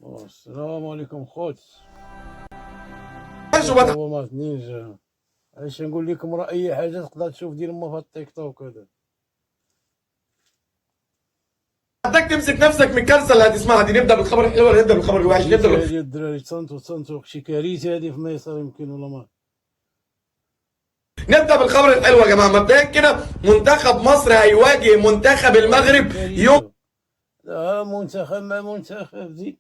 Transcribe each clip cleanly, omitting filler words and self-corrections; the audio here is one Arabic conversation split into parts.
السلام عليكم خوت. شو بدك؟ هو مات نينجا. علاش نقول لكم راه اي حاجه تقدر تشوف ديال ما في التيك توك هذا. بدك تمسك نفسك من الكارثه اللي هتسمعها دي. نبدا بالخبر الحلو ولا نبدا بالخبر الوحش؟ نبدا كارثه هذه الدراري، تصنتوا شي كارثه هذه في مصر يمكن ولا ما. نبدا بالخبر الحلو يا جماعه. مبدئيا كده منتخب مصر هيواجه منتخب المغرب يوم لا منتخب مع منتخب دي.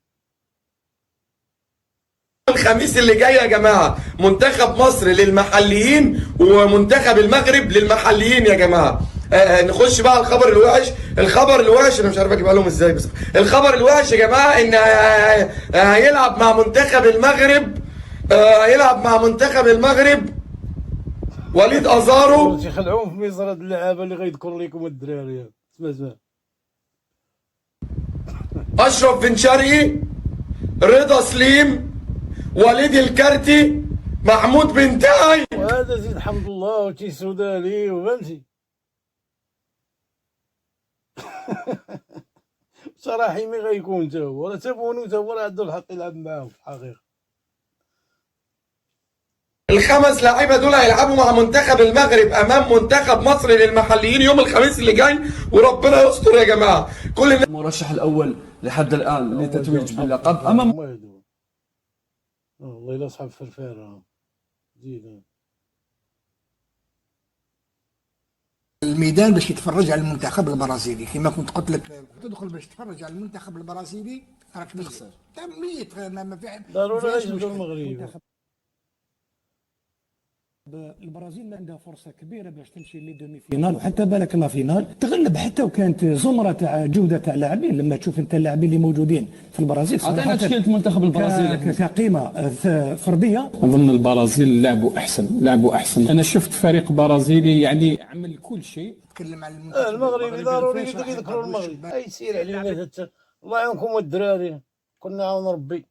الخميس اللي جاي يا جماعه. منتخب مصر للمحليين ومنتخب المغرب للمحليين يا جماعه. نخش بقى على الخبر الوحش. الخبر الوحش انا مش عارف اجيبها لهم ازاي، بس الخبر الوحش يا جماعه ان هيلعب مع منتخب المغرب. هيلعب مع منتخب المغرب وليد ازارو، تيخلعوهم في مصر هاد اللعابه اللي غيذكر لكم الدراري. اسمع اشرف بن شرقي، رضا سليم، وليد الكارتي، محمود بن تاي. وهذا زيد حمد الله وتي سوداني وفهمتي. صراحة مي غيكون تا هو، راه تابونو تا هو راه عنده الحق يلعب معاهم في الحقيقة. الخمس لاعيبه دول هيلعبوا مع منتخب المغرب امام منتخب مصر للمحليين يوم الخميس اللي جاي، وربنا يستر يا جماعه. كل الناس المرشح الأول لحد الآن للتتويج باللقب أمام والله الا صحاب فرفارة زيد. الميدان باش يتفرج على المنتخب البرازيلي. كما كنت قلت لك تدخل باش تتفرج على المنتخب البرازيلي راك تخسر ميت. ما في ضروري يجبدوا المغرب. البرازيل عندها فرصه كبيره باش تمشي لدومي فينال وحتى بالك لا فينال تغلب، حتى وكانت زمره تاع جوده تاع لاعبين. لما تشوف انت اللاعبين اللي موجودين في البرازيل عطينا تشكيله المنتخب البرازيلي كقيمه فرديه. اظن البرازيل لعبوا احسن. انا شفت فريق برازيلي يعني عمل كل شيء. تكلم على المنتخب المغربي ضروري يذكروا المغرب. يسير علينا الله يعاونكم الدراري، كنا عاون ربي.